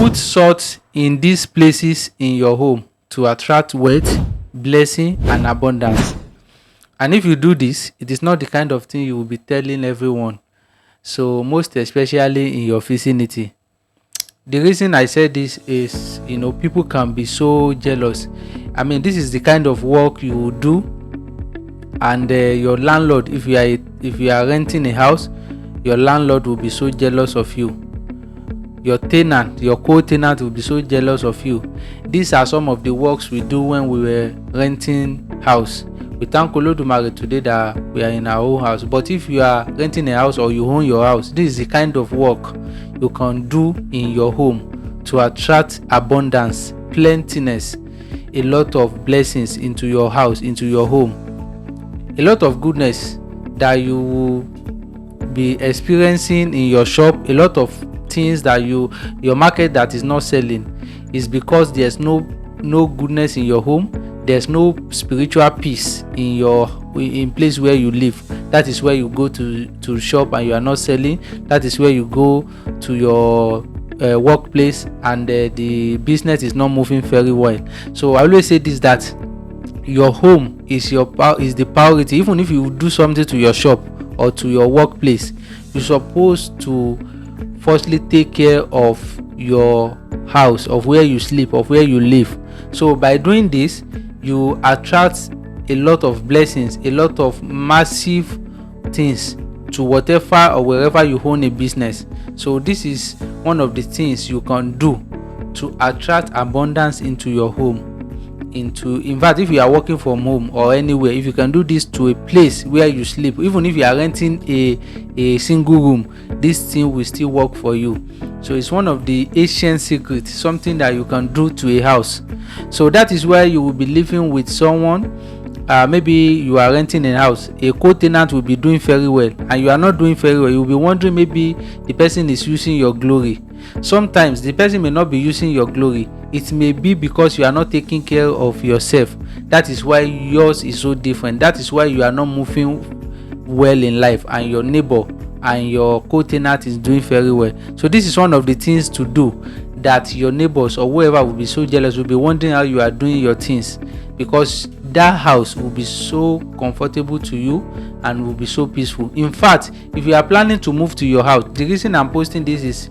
Put salt in these places in your home to attract wealth, blessing, and abundance. And if you do this, it is not the kind of thing you will be telling everyone. So most especially in your vicinity. The reason I said this is, people can be so jealous. I mean, this is the kind of work you will do, and your landlord, if you are renting a house, your landlord will be so jealous of you. Your tenant, your co-tenant will be so jealous of you. These are some of the works we do when we were renting house. We thank Olodumare today that we are in our own house. But if you are renting a house or you own your house, this is the kind of work you can do in your home to attract abundance, plentiness, a lot of blessings into your house, into your home, a lot of goodness that you will be experiencing in your shop, a lot of things that your market that is not selling is because there's no goodness in your home. There's no spiritual peace in place where you live. That is where you go to shop and you are not selling. That is where you go to your workplace and the business is not moving very well. So I always say this, that your home is the priority. Even if you do something to your shop or to your workplace, you're supposed to firstly take care of your house, of where you sleep, of where you live. So by doing this, you attract a lot of blessings, a lot of massive things to whatever or wherever you own a business. So this is one of the things you can do to attract abundance into your home. In fact, if you are working from home or anywhere, if you can do this to a place where you sleep, even if you are renting a single room, this thing will still work for you. So it's one of the ancient secrets, something that you can do to a house. So that is where you will be living with someone. Maybe you are renting a house, a co-tenant will be doing very well and you are not doing very well. You'll be wondering, maybe the person is using your glory. Sometimes the person may not be using your glory. It may be because you are not taking care of yourself. That is why yours is so different. That is why you are not moving well in life and your neighbor and your co-tenant is doing very well. So this is one of the things to do, that your neighbors or whoever will be so jealous, will be wondering how you are doing your things, because that house will be so comfortable to you and will be so peaceful. In fact, if you are planning to move to your house, the reason I'm posting this is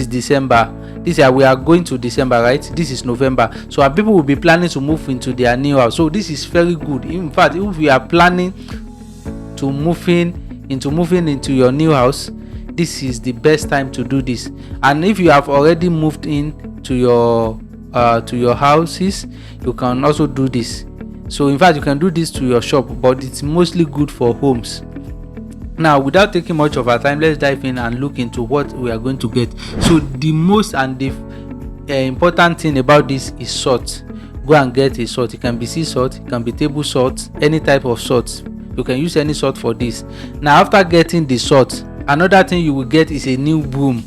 December. We are going to December, right? This is November. So our people will be planning to move into their new house. So this is very good. In fact, if you are planning to moving into your new house, this is the best time to do this. And if you have already moved in to your houses, you can also do this. So in fact, you can do this to your shop, but it's mostly good for homes. Now, without taking much of our time, let's dive in and look into what we are going to get. So the most and the important thing about this is salt. Go and get a salt. It can be sea salt, it can be table salt, any type of salt. You can use any salt for this. Now, after getting the salt, another thing you will get is a new broom.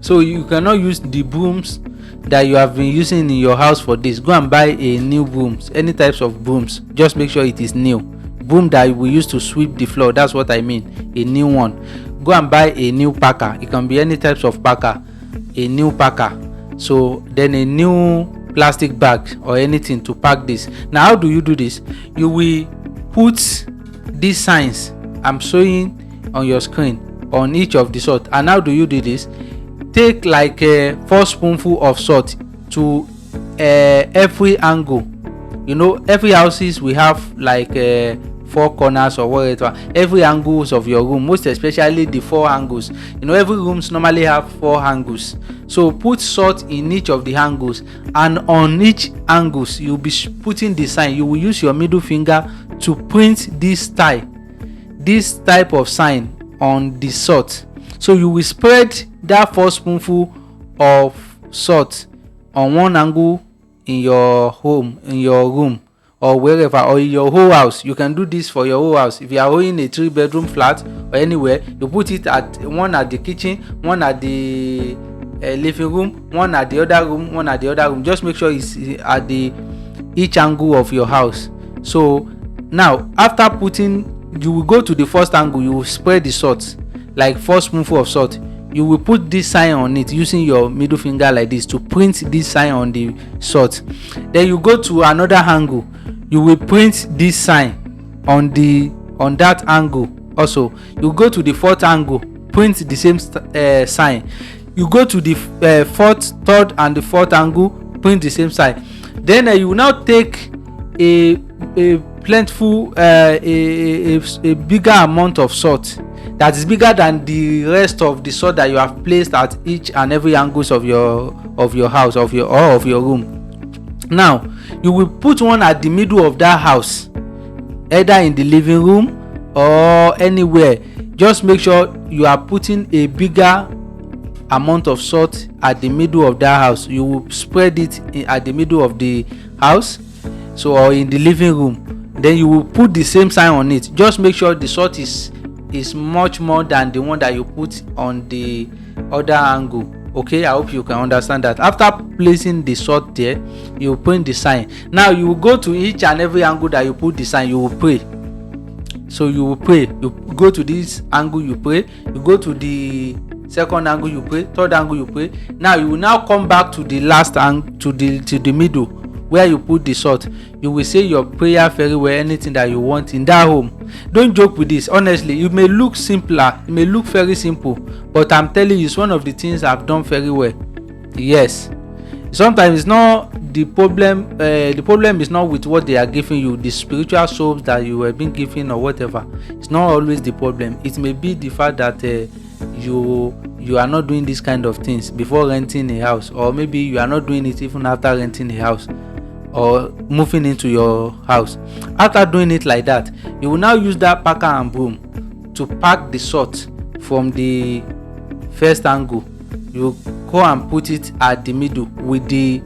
So you cannot use the brooms that you have been using in your house for this. Go and buy a new broom, any types of brooms. Just make sure it is new. Broom that we use to sweep the floor, that's what I mean, a new one. Go and buy a new packer. It can be any types of packer, a new packer. So then a new plastic bag or anything to pack this. Now, how do you do this? You will put these signs I'm showing on your screen on each of the salt. And how do you do this? Take like a 4 spoonful of salt to every angle. Every houses we have like 4 corners or whatever. Every angles of your room, most especially the 4 angles. Every rooms normally have 4 angles. So put salt in each of the angles, and on each angles you'll be putting the sign. You will use your middle finger to print this type of sign on the salt. So you will spread that 4 spoonful of salt on one angle in your home, in your room, or wherever, or in your whole house. You can do this for your whole house. If you are owning a 3-bedroom flat or anywhere, you put it one at the kitchen, one at the living room, one at the other room, one at the other room. Just make sure it's at each angle of your house. So now, after putting, you will go to the first angle. You will spread the salt, like 4 spoonful of salt. you will put this sign on it using your middle finger like this to print this sign on the salt. Then you go to another angle, you will print this sign on that angle also. You go to the fourth angle, print the same sign. You go to the fourth, third and the fourth angle, print the same sign. Then you will now take a plentiful a bigger amount of salt that is bigger than the rest of the salt that you have placed at each and every angles of your house, of your room. Now you will put one at the middle of that house, either in the living room or anywhere. Just make sure you are putting a bigger amount of salt at the middle of that house. You will spread it at the middle of the house, so, or in the living room. Then you will put the same sign on it. Just make sure the salt is much more than the one that you put on the other angle. Okay, I hope you can understand that. After placing the salt there, you will print the sign. Now you will go to each and every angle that you put the sign, you will pray. So you will pray. You go to this angle, you pray. You go to the second angle, you pray. Third angle, you pray. Now you will now come back to the last angle, to the middle where you put the salt. You will say your prayer very well, anything that you want in that home. Don't joke with this. Honestly, it may look simpler, it may look very simple, but I'm telling you, it's one of the things I've done very well. Yes, sometimes it's not the problem. The problem is not with what they are giving you, the spiritual souls that you have been given or whatever. It's not always the problem. It may be the fact that you are not doing this kind of things before renting a house, or maybe you are not doing it even after renting a house or moving into your house. After doing it like that, you will now use that packer and broom to pack the salt from the first angle. You go and put it at the middle with the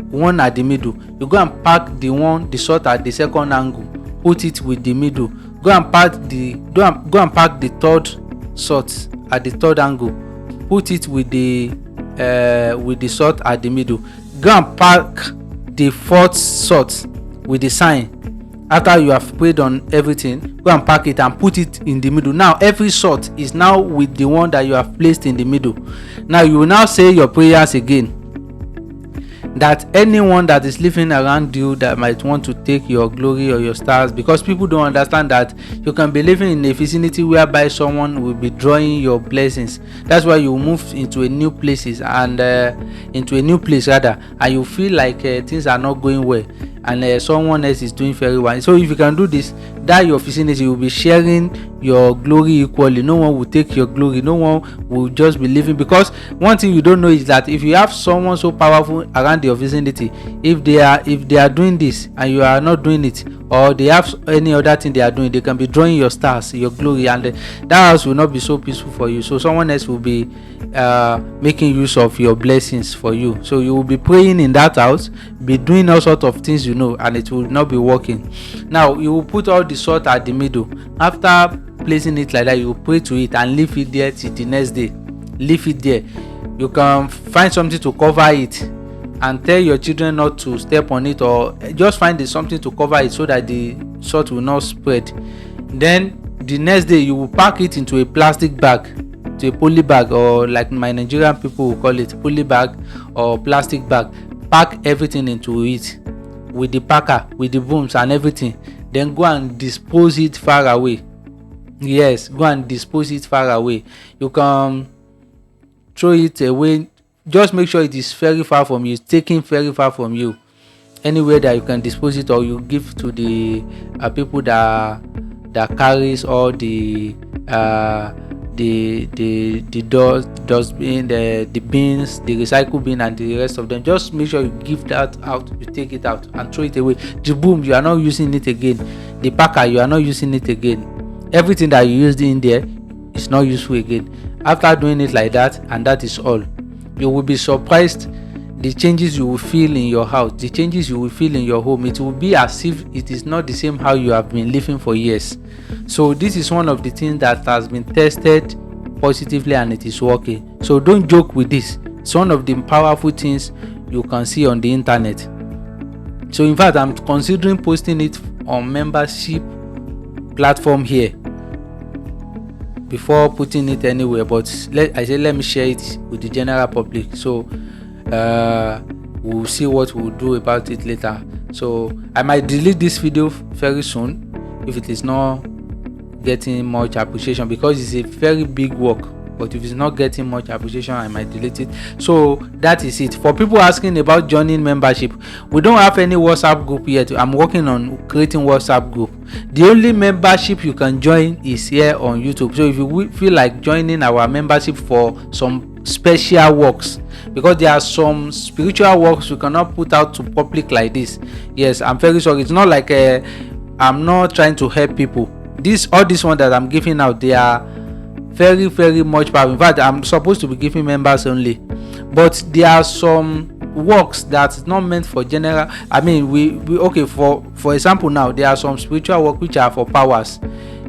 one at the middle. You go and pack the salt at the second angle, put it with the middle. Go and pack the third salt at the third angle, put it with the salt at the middle. Go and pack the fourth salt with the sign. After you have prayed on everything, go and pack it and put it in the middle. Now every salt is now with the one that you have placed in the middle. Now you will now say your prayers again, that anyone that is living around you that might want to take your glory or your stars, because people don't understand that you can be living in a vicinity whereby someone will be drawing your blessings. That's why you move into a new places and into a new place rather, and you feel like things are not going well, and someone else is doing very well. So if you can do this, that your vicinity will be sharing your glory equally. No one will take your glory, no one will just be living, because one thing you don't know is that if you have someone so powerful around your vicinity, if they are doing this and you are not doing it, or they have any other thing they are doing, they can be drawing your stars, your glory, and that house will not be so peaceful for you. So someone else will be making use of your blessings for you. So you will be praying in that house, be doing all sorts of things, and it will not be working. Now you will put all the salt at the middle. After placing it like that, you will pray to it and leave it there till the next day. Leave it there. You can find something to cover it and tell your children not to step on it, or just find something to cover it so that the salt will not spread. Then the next day you will pack it into a plastic bag, to a poly bag, or like my Nigerian people will call it poly bag or plastic bag. Pack everything into it with the packer, with the brooms and everything. Then go and dispose it far away. Yes, go and dispose it far away. You can throw it away. Just make sure it is very far from you, taken very far from you. Anywhere that you can dispose it, or you give to the people that carries all the dustbin, the bins, the recycle bin, and the rest of them. Just make sure you give that out. You take it out and throw it away. The boom, you are not using it again. The packer, you are not using it again. Everything that you used in there is not useful again. After doing it like that, and that is all, you will be surprised the changes you will feel in your house, the changes you will feel in your home. It will be as if it is not the same how you have been living for years. So this is one of the things that has been tested positively and it is working. So don't joke with this. It's one of the powerful things you can see on the internet. So in fact, I'm considering posting it on membership platform here. before putting it anywhere, but I said let me share it with the general public. So we'll see what we'll do about it later. So I might delete this video very soon if it is not getting much appreciation, because it's a very big work. But if it's not getting much appreciation, I might delete it. So that is it. For people asking about joining membership, we don't have any WhatsApp group yet. I'm working on creating WhatsApp group. The only membership you can join is here on YouTube. So if you feel like joining our membership for some special works, because there are some spiritual works we cannot put out to public like this. Yes, I'm very sorry. It's not like I'm not trying to help people. All this one that I'm giving out, they are very, very much powerful. In fact, I'm supposed to be giving members only, but there are some works that's not meant for general. I mean, we okay, for example, now there are some spiritual work which are for powers.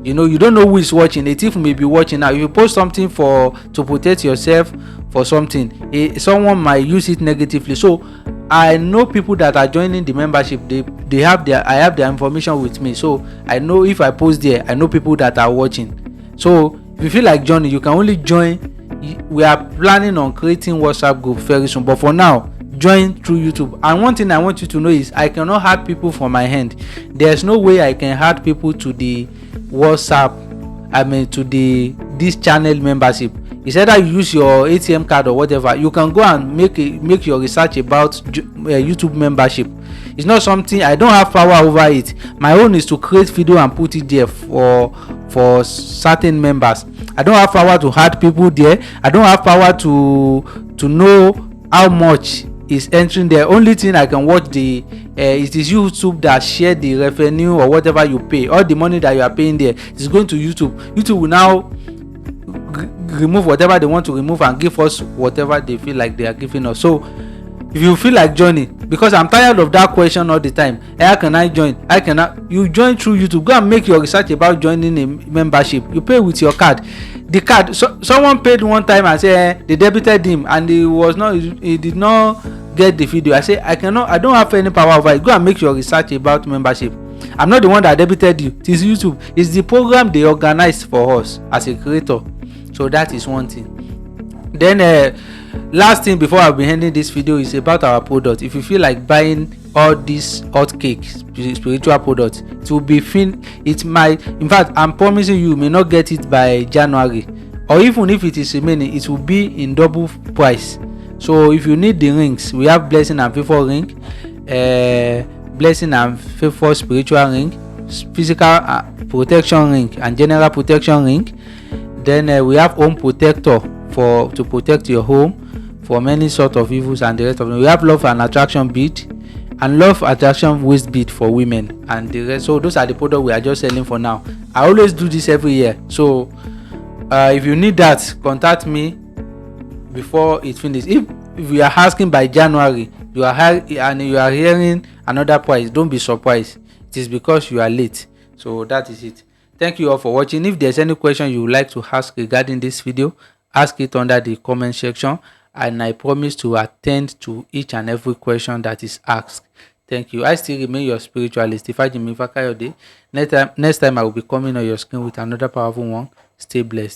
You don't know who is watching. A thief may be watching. Now if you post something to protect yourself for something, someone might use it negatively. So I know people that are joining the membership, I have their information with me, so I know if I post there, I know people that are watching. So if you feel like joining, you can only join. We are planning on creating WhatsApp group very soon, but for now, join through YouTube. And one thing I want you to know is I cannot add people from my hand. There's no way I can add people to the WhatsApp, to this channel membership. It's either you use your ATM card or whatever. You can go and make your research about YouTube membership. It's not something, I don't have power over it. My own is to create video and put it there for certain members. I don't have power to add people there. I don't have power to know how much is entering there. Only thing I can watch it is YouTube that share the revenue or whatever you pay. All the money that you are paying there is going to YouTube. YouTube will now remove whatever they want to remove and give us whatever they feel like they are giving us. So if you feel like joining, because I'm tired of that question all the time, how can I join? You join through YouTube. Go and make your research about joining a membership. You pay with your card. The card, someone paid one time and said they debited him and he did not get the video. I say I don't have any power over it. Go and make your research about membership. I'm not the one that debited you. It is YouTube. It's the program they organized for us as a creator. So that is one thing. Then last thing before I'll be ending this video is about our product. If you feel like buying all these hot cakes, spiritual products, it will be in fact, I'm promising you may not get it by January, or even if it is remaining, it will be in double price. So if you need the rings, we have blessing and favor ring, blessing and favor spiritual ring, physical protection ring and general protection ring. Then we have home protector to protect your home for many sort of evils and the rest of them. We have love and attraction bead and love attraction waist bead for women and the rest. So those are the products we are just selling for now. I always do this every year. So if you need that, contact me before it finishes. If you are asking by January, you are hearing another price, don't be surprised. It is because you are late. So that is it. Thank you all for watching. If there's any question you would like to ask regarding this video, ask it under the comment section, and I promise to attend to each and every question that is asked. Thank you. I still remain your spiritualist, Ifajimi Fakayode. Next time I will be coming on your screen with another powerful one. Stay blessed.